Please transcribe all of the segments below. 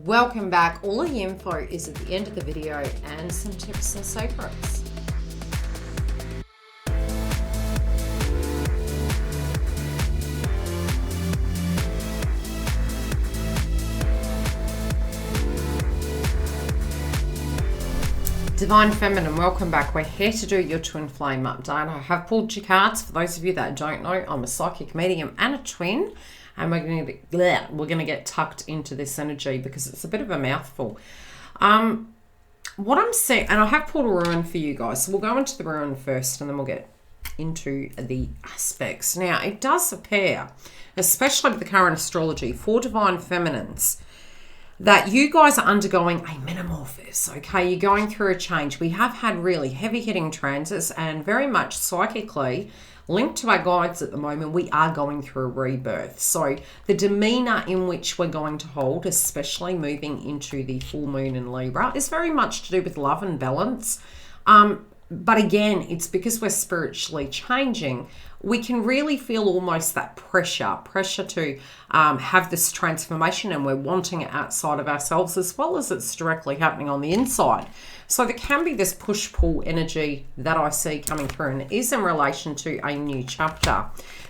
Welcome back. All of the info is at the end of the video and some tips and secrets. Divine Feminine, welcome back. We're here to do your twin flame update. I have pulled your cards. For those of you that don't know, I'm a psychic medium and a twin. And we're going to get tucked into this energy because it's a bit of a mouthful. What I'm saying, and I have pulled a ruin for you guys. So we'll go into the ruin first and then we'll get into the aspects. Now, it does appear, especially with the current astrology for Divine Feminines, that you guys are undergoing a metamorphosis, okay? You're going through a change. We have had really heavy-hitting transits and very much psychically linked to our guides at the moment, we are going through a rebirth. So the demeanor in which we're going to hold, especially moving into the full moon in Libra, is very much to do with love and balance. But again, it's because we're spiritually changing. We can really feel almost that pressure to have this transformation, and we're wanting it outside of ourselves as well as it's directly happening on the inside. So there can be this push-pull energy that I see coming through, and it is in relation to a new chapter.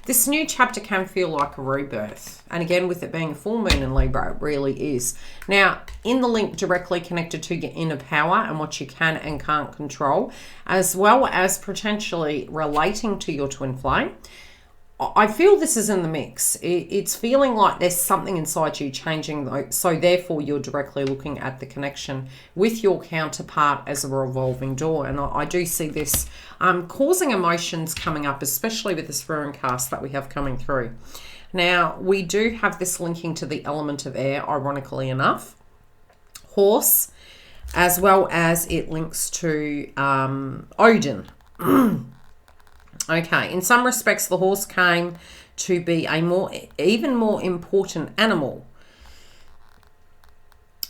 This new chapter can feel like a rebirth. And again, with it being a full moon in Libra, it really is. Now, in the link directly connected to your inner power and what you can and can't control, as well as potentially relating to your twin flame, I feel this is in the mix. It's feeling like there's something inside you changing, so therefore you're directly looking at the connection with your counterpart as a revolving door. And I do see this causing emotions coming up, especially with this ruin cast that we have coming through. Now, we do have this linking to the element of air, ironically enough, horse, as well as it links to Odin. Okay, in some respects, the horse came to be a even more important animal.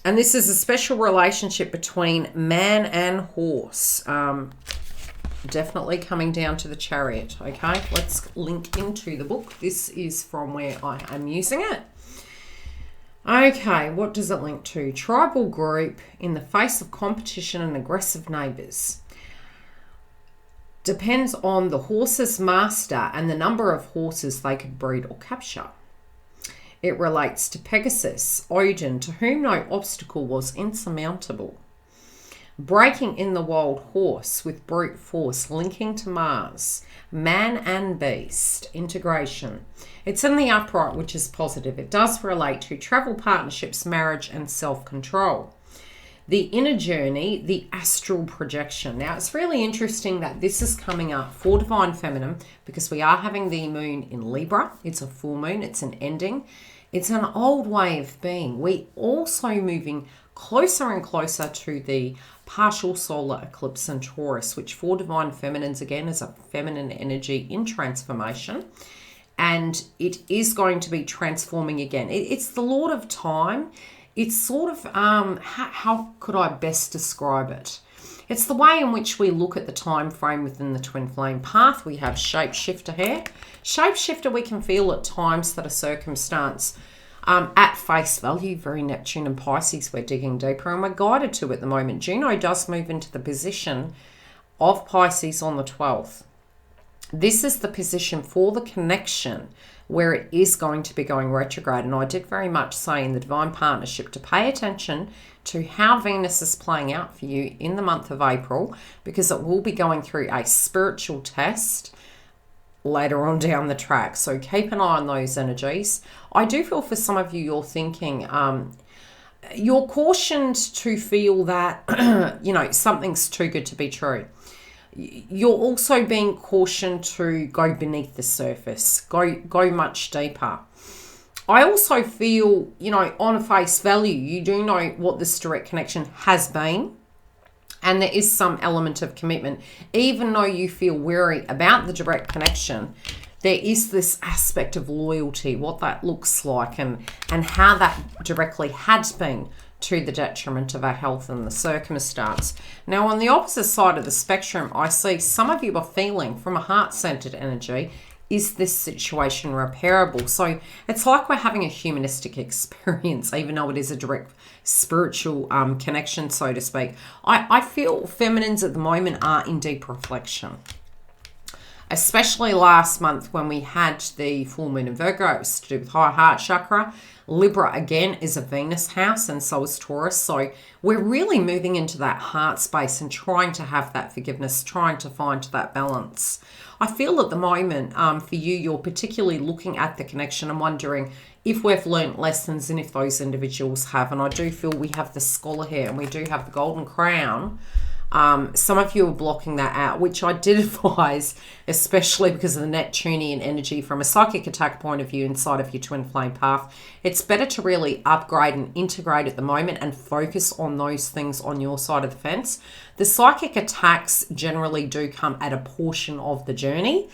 And this is a special relationship between man and horse. Definitely coming down to the Chariot. Okay, let's link into the book. This is from where I am using it. Okay, what does it link to? Tribal group in the face of competition and aggressive neighbours. Depends on the horse's master and the number of horses they could breed or capture. It relates to Pegasus, Odin, to whom no obstacle was insurmountable. Breaking in the wild horse with brute force, linking to Mars, man and beast, integration. It's in the upright, which is positive. It does relate to travel partnerships, marriage, and self-control. The inner journey, the astral projection. Now, it's really interesting that this is coming up for Divine Feminine because we are having the moon in Libra. It's a full moon. It's an ending. It's an old way of being. We also moving closer and closer to the partial solar eclipse in Taurus, which for Divine Feminines, again, is a feminine energy in transformation. And it is going to be transforming again. It's the Lord of Time. It's sort of, how could I best describe it? It's the way in which we look at the time frame within the twin flame path. We have shapeshifter here. Shapeshifter, we can feel at times that a circumstance at face value, very Neptune and Pisces, we're digging deeper and we're guided to at the moment. Juno does move into the position of Pisces on the 12th. This is the position for the connection where it is going to be going retrograde. And I did very much say in the Divine Partnership to pay attention to how Venus is playing out for you in the month of April, because it will be going through a spiritual test later on down the track. So keep an eye on those energies. I do feel for some of you, you're thinking, you're cautioned to feel that, something's too good to be true. You're also being cautioned to go beneath the surface, go much deeper. I also feel, on face value, you do know what this direct connection has been, and there is some element of commitment. Even though you feel weary about the direct connection, there is this aspect of loyalty, what that looks like, and how that directly had been to the detriment of our health and the circumstance. Now, on the opposite side of the spectrum, I see some of you are feeling from a heart-centered energy is this situation repairable? So it's like we're having a humanistic experience, even though it is a direct spiritual connection, so to speak. I feel feminines at the moment are in deep reflection. Especially last month when we had the full moon in Virgo, it was to do with high heart chakra. Libra, again, is a Venus house, and so is Taurus. So we're really moving into that heart space and trying to have that forgiveness, trying to find that balance. I feel at the moment, for you, you're particularly looking at the connection and wondering if we've learnt lessons and if those individuals have. And I do feel we have the scholar here and we do have the golden crown. Some of you are blocking that out, which I did advise, especially because of the Neptunian energy from a psychic attack point of view inside of your twin flame path. It's better to really upgrade and integrate at the moment and focus on those things on your side of the fence. The psychic attacks generally do come at a portion of the journey.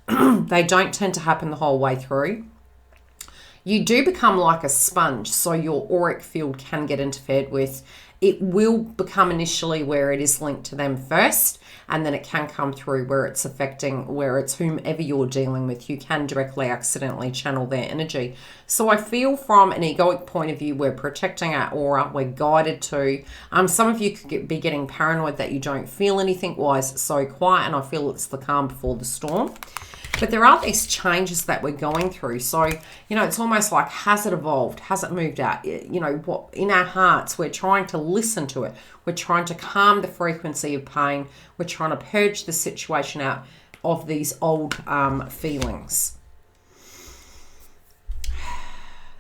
They don't tend to happen the whole way through. You do become like a sponge, so your auric field can get interfered with. It will become initially where it is linked to them first, and then it can come through where it's affecting, where it's whomever you're dealing with. You can directly accidentally channel their energy. So I feel from an egoic point of view, we're protecting our aura, we're guided to. Some of you could be getting paranoid that you don't feel anything. Why is it so quiet? And I feel it's the calm before the storm. But there are these changes that we're going through. So, you know, it's almost like, has it evolved? Has it moved out? You know, what in our hearts, we're trying to listen to it. We're trying to calm the frequency of pain. We're trying to purge the situation out of these old feelings.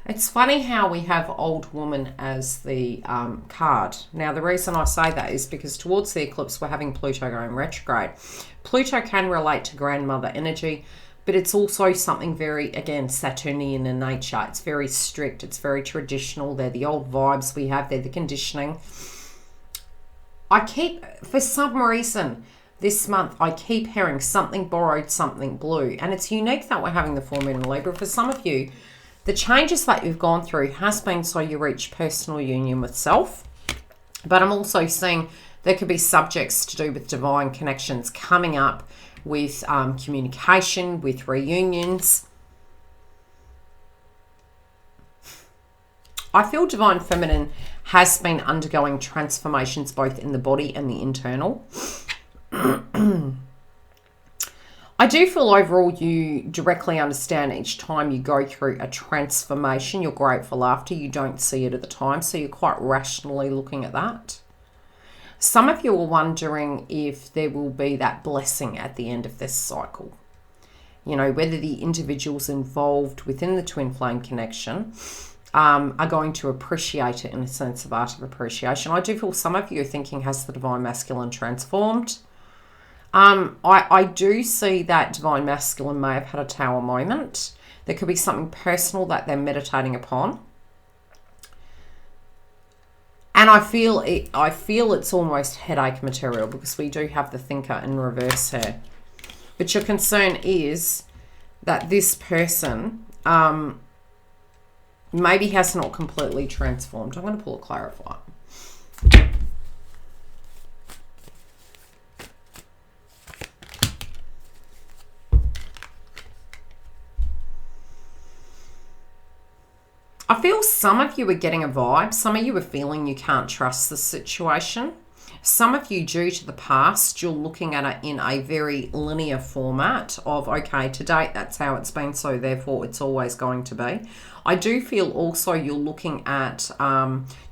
It's funny how we have old woman as the card. Now, the reason I say that is because towards the eclipse, we're having Pluto going retrograde. Pluto can relate to grandmother energy, but it's also something very, again, Saturnian in nature. It's very strict. It's very traditional. They're the old vibes we have. They're the conditioning. For some reason, this month, I keep hearing something borrowed, something blue. And it's unique that we're having the full moon in Libra. For some of you, the changes that you've gone through has been so you reach personal union with self. But I'm also seeing there could be subjects to do with divine connections coming up with communication, with reunions. I feel divine feminine has been undergoing transformations both in the body and the internal. I do feel overall you directly understand each time you go through a transformation. You're grateful after. You don't see it at the time, so you're quite rationally looking at that. Some of you are wondering if there will be that blessing at the end of this cycle. You know, whether the individuals involved within the twin flame connection are going to appreciate it in a sense of art of appreciation. I do feel some of you are thinking, has the divine masculine transformed? I do see that divine masculine may have had a tower moment. There could be something personal that they're meditating upon. And I feel it's almost headache material because we do have the thinker in reverse here. But your concern is that this person maybe has not completely transformed. I'm going to pull a clarifier. I feel some of you are getting a vibe. Some of you are feeling you can't trust the situation. Some of you, due to the past, you're looking at it in a very linear format of, okay, to date, that's how it's been, so therefore it's always going to be. I do feel also you're looking at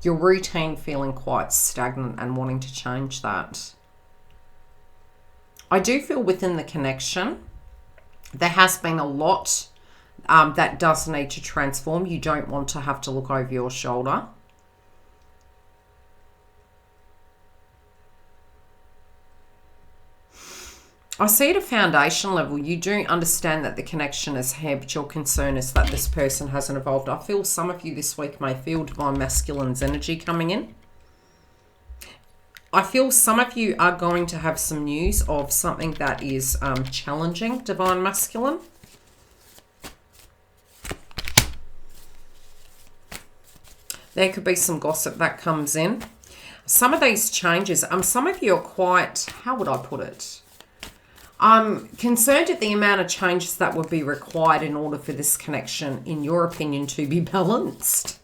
your routine feeling quite stagnant and wanting to change that. I do feel within the connection, there has been a lot that does need to transform. You don't want to have to look over your shoulder. I see at a foundation level, you do understand that the connection is here, but your concern is that this person hasn't evolved. I feel some of you this week may feel divine masculine's energy coming in. I feel some of you are going to have some news of something that is challenging divine masculine. There could be some gossip that comes in. Some of these changes, some of you are quite, how would I put it? I'm concerned at the amount of changes that would be required in order for this connection, in your opinion, to be balanced.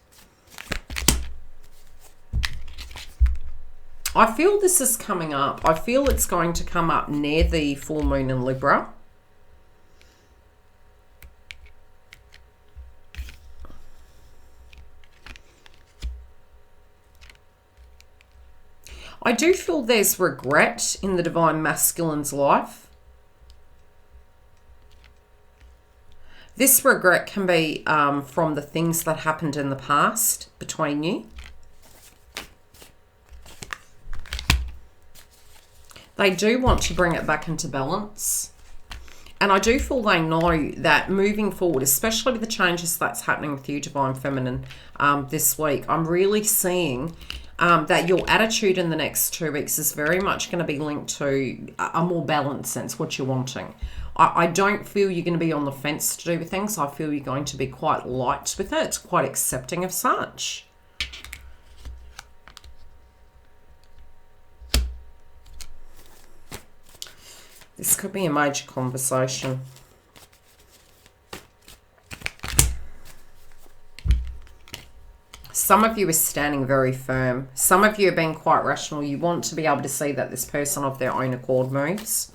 I feel this is coming up. I feel it's going to come up near the full moon in Libra. I do feel there's regret in the divine masculine's life. This regret can be from the things that happened in the past between you. They do want to bring it back into balance. And I do feel they know that moving forward, especially with the changes that's happening with you, Divine Feminine, this week, I'm really seeing that your attitude in the next 2 weeks is very much going to be linked to a more balanced sense, what you're wanting. I don't feel you're going to be on the fence to do with things. I feel you're going to be quite light with it, quite accepting of such. This could be a major conversation. Some of you are standing very firm. Some of you are being quite rational. You want to be able to see that this person of their own accord moves.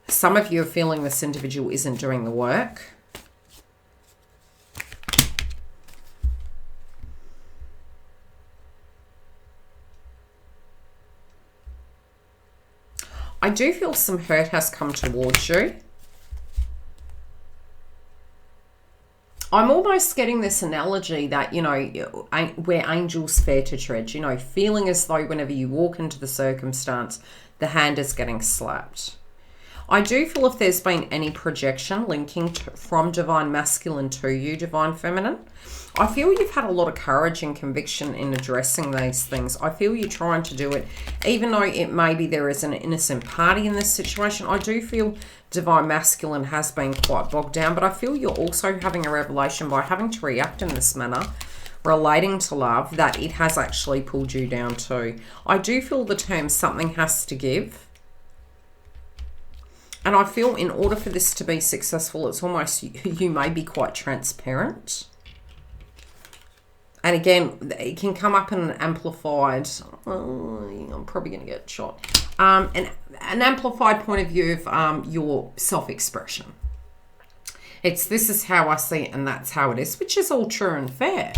Some of you are feeling this individual isn't doing the work. I do feel some hurt has come towards you. I'm almost getting this analogy that, you know, where angels fare to tread, you know, feeling as though whenever you walk into the circumstance, the hand is getting slapped. I do feel if there's been any projection linking from Divine Masculine to you, Divine Feminine, I feel you've had a lot of courage and conviction in addressing these things. I feel you're trying to do it, even though it may be there is an innocent party in this situation. I do feel Divine Masculine has been quite bogged down, but I feel you're also having a revelation by having to react in this manner, relating to love, that it has actually pulled you down too. I do feel the term something has to give. And I feel in order for this to be successful, it's almost you may be quite transparent. And again, it can come up in an amplified, I'm probably going to get shot, an amplified point of view of your self-expression. It's this is how I see it and that's how it is, which is all true and fair.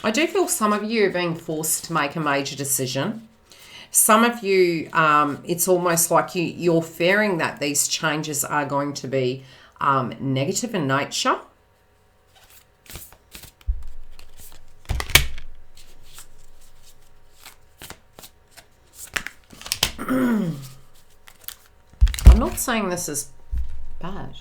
I do feel some of you are being forced to make a major decision. Some of you, it's almost like you're fearing that these changes are going to be negative in nature. I'm not saying this is bad.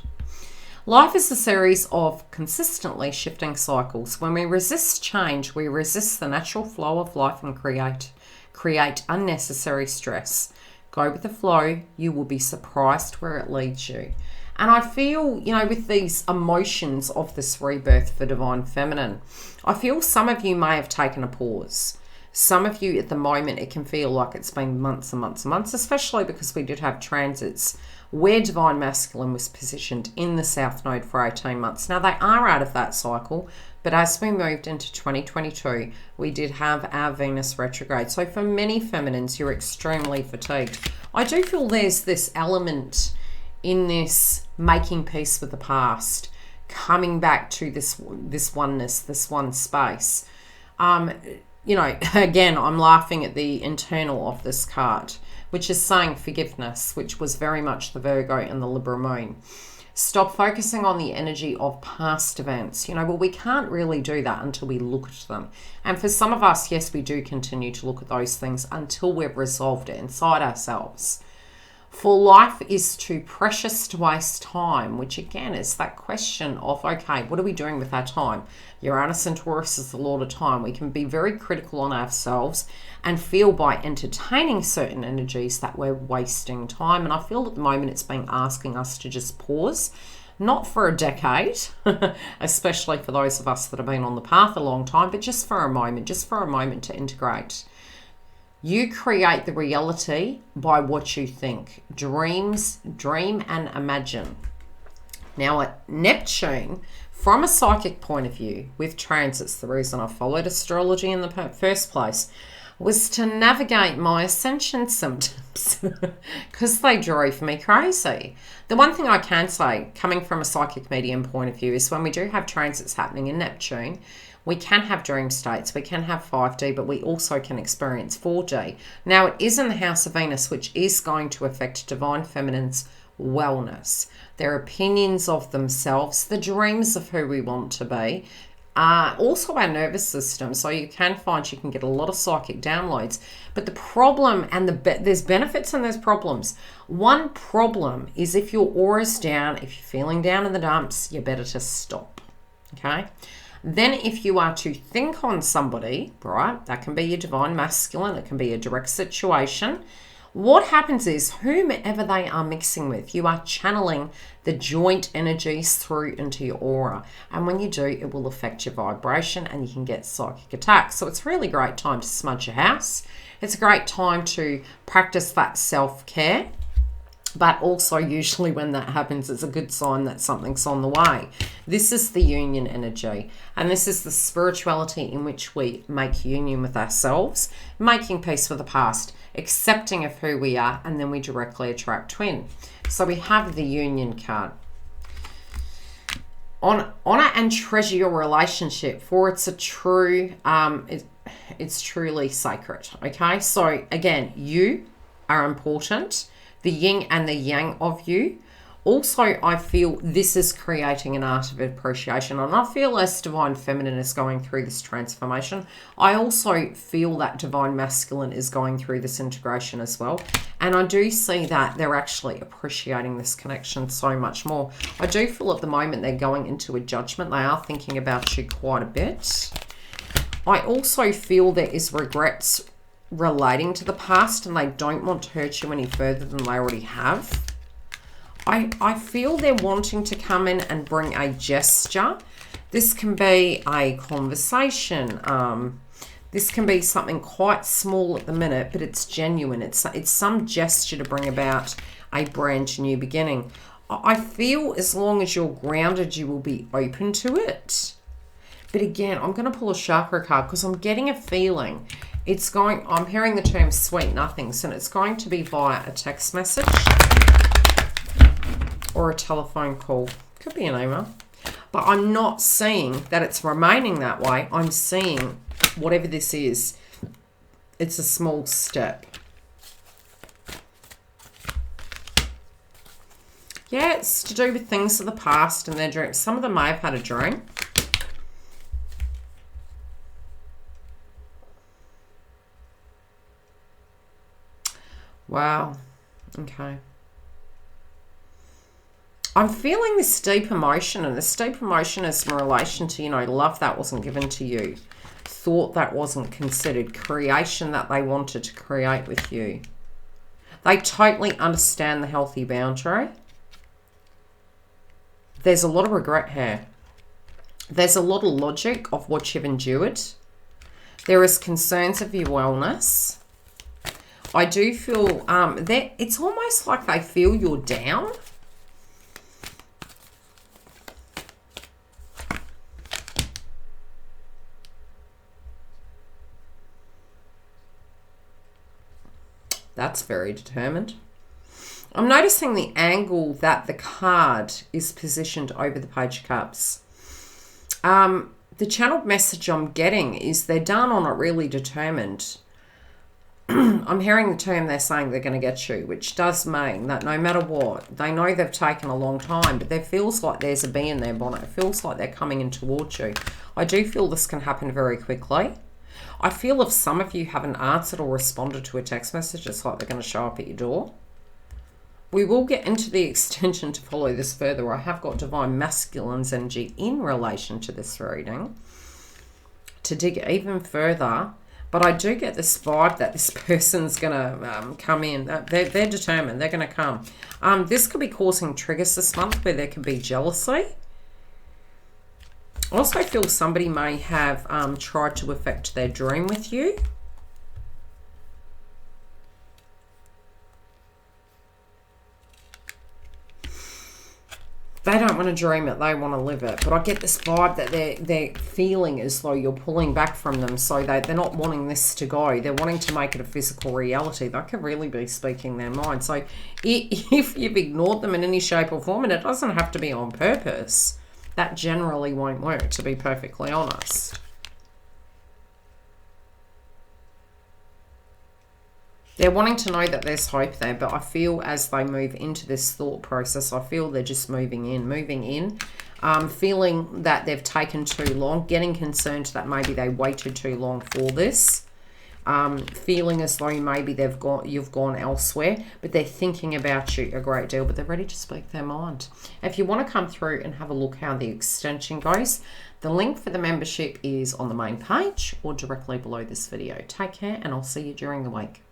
Life is a series of consistently shifting cycles. When we resist change, we resist the natural flow of life and create unnecessary stress. Go with the flow. You will be surprised where it leads you. And I feel, you know, with these emotions of this rebirth for Divine Feminine, I feel some of you may have taken a pause. Some of you at the moment, it can feel like it's been months and months and months, especially because we did have transits where Divine Masculine was positioned in the South Node for 18 months. Now, they are out of that cycle, but as we moved into 2022, we did have our Venus retrograde. So for many feminines, you're extremely fatigued. I do feel there's this element in this making peace with the past, coming back to this oneness, this one space. You know, again, I'm laughing at the internal of this card, which is saying forgiveness, which was very much the Virgo and the Libra moon. Stop focusing on the energy of past events. You know, well, we can't really do that until we look at them. And for some of us, yes, we do continue to look at those things until we've resolved it inside ourselves. For life is too precious to waste time, which again is that question of, okay, what are we doing with our time? Uranus and Taurus is the Lord of time. We can be very critical on ourselves and feel by entertaining certain energies that we're wasting time. And I feel at the moment it's been asking us to just pause, not for a decade, especially for those of us that have been on the path a long time, but just for a moment to integrate. You create the reality by what you think. Dream and imagine. Now at Neptune, from a psychic point of view, with transits, the reason I followed astrology in the first place was to navigate my ascension symptoms because they drove me crazy. The one thing I can say, coming from a psychic medium point of view, is when we do have transits happening in Neptune, we can have dream states, we can have 5D, but we also can experience 4D. Now, it is in the house of Venus, which is going to affect Divine Feminine's wellness, their opinions of themselves, the dreams of who we want to be, also our nervous system. So you can find you can get a lot of psychic downloads. But the problem, and there's benefits and there's problems. One problem is if your aura's down, if you're feeling down in the dumps, you're better to stop, okay? Then if you are to think on somebody, right, that can be your divine masculine, it can be a direct situation. What happens is whomever they are mixing with, you are channeling the joint energies through into your aura. And when you do, it will affect your vibration and you can get psychic attacks. So it's a really great time to smudge your house. It's a great time to practice that self-care. But also usually when that happens, it's a good sign that something's on the way. This is the union energy. And this is the spirituality in which we make union with ourselves, making peace with the past, accepting of who we are, and then we directly attract twin. So we have the union card. Honor and treasure your relationship, for it's a true, it's truly sacred. Okay, so again, you are important. The yin and the yang of you. Also, I feel this is creating an art of appreciation. And I feel as Divine Feminine is going through this transformation, I also feel that Divine Masculine is going through this integration as well. And I do see that they're actually appreciating this connection so much more. I do feel at the moment they're going into a judgment. They are thinking about you quite a bit. I also feel there is regrets relating to the past and they don't want to hurt you any further than they already have. I feel they're wanting to come in and bring a gesture. This can be a conversation. This can be something quite small at the minute, but it's genuine. It's some gesture to bring about a brand new beginning. I feel as long as you're grounded, you will be open to it. But again, I'm going to pull a chakra card because I'm getting a feeling I'm hearing the term sweet nothings, and it's going to be via a text message or a telephone call. Could be an email. But I'm not seeing that it's remaining that way. I'm seeing whatever this is, it's a small step. Yeah, it's to do with things of the past and their dreams. Some of them may have had a dream. Wow. Okay. I'm feeling this deep emotion, and this deep emotion is in relation to, love that wasn't given to you, thought that wasn't considered, creation that they wanted to create with you. They totally understand the healthy boundary. There's a lot of regret here. There's a lot of logic of what you've endured. There is concerns of your wellness. I do feel that it's almost like they feel you're down. That's very determined. I'm noticing the angle that the card is positioned over the Page of Cups. The channeled message I'm getting is they're done on it really determined. I'm hearing the term they're saying they're going to get you, which does mean that no matter what, they know they've taken a long time, but there feels like there's a bee in their bonnet. It feels like they're coming in towards you. I do feel this can happen very quickly. I feel if some of you haven't answered or responded to a text message, it's like they're going to show up at your door. We will get into the extension to follow this further. I have got Divine Masculine's energy in relation to this reading to dig even further. But I do get this vibe that this person's going to come in. They're determined. They're going to come. This could be causing triggers this month where there could be jealousy. I also feel somebody may have tried to affect their dream with you. They don't want to dream it, they want to live it. But I get this vibe that they're feeling as though you're pulling back from them. So they're not wanting this to go. They're wanting to make it a physical reality. They could really be speaking their mind. So if you've ignored them in any shape or form, and it doesn't have to be on purpose, that generally won't work, to be perfectly honest. They're wanting to know that there's hope there, but I feel as they move into this thought process, I feel they're just moving in, feeling that they've taken too long, getting concerned that maybe they waited too long for this, feeling as though maybe you've gone elsewhere, but they're thinking about you a great deal, but they're ready to speak their mind. If you want to come through and have a look how the extension goes, the link for the membership is on the main page or directly below this video. Take care, and I'll see you during the week.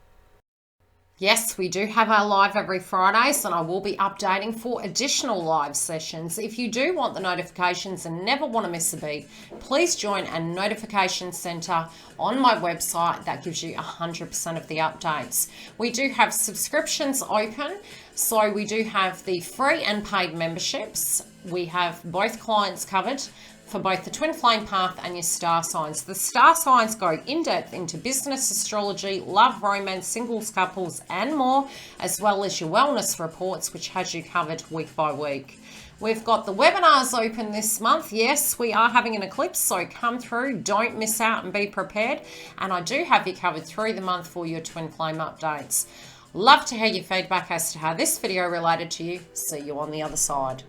Yes, we do have our live every Fridays, and I will be updating for additional live sessions. If you do want the notifications and never want to miss a beat, please join a notification center on my website. That gives you 100% of the updates. We do have subscriptions open, so we do have the free and paid memberships. We have both clients covered for both the twin flame path and your star signs. The star signs go in depth into business, astrology, love, romance, singles, couples, and more, as well as your wellness reports, which has you covered week by week. We've got the webinars open this month. Yes, we are having an eclipse, so come through. Don't miss out and be prepared. And I do have you covered through the month for your twin flame updates. Love to hear your feedback as to how this video related to you. See you on the other side.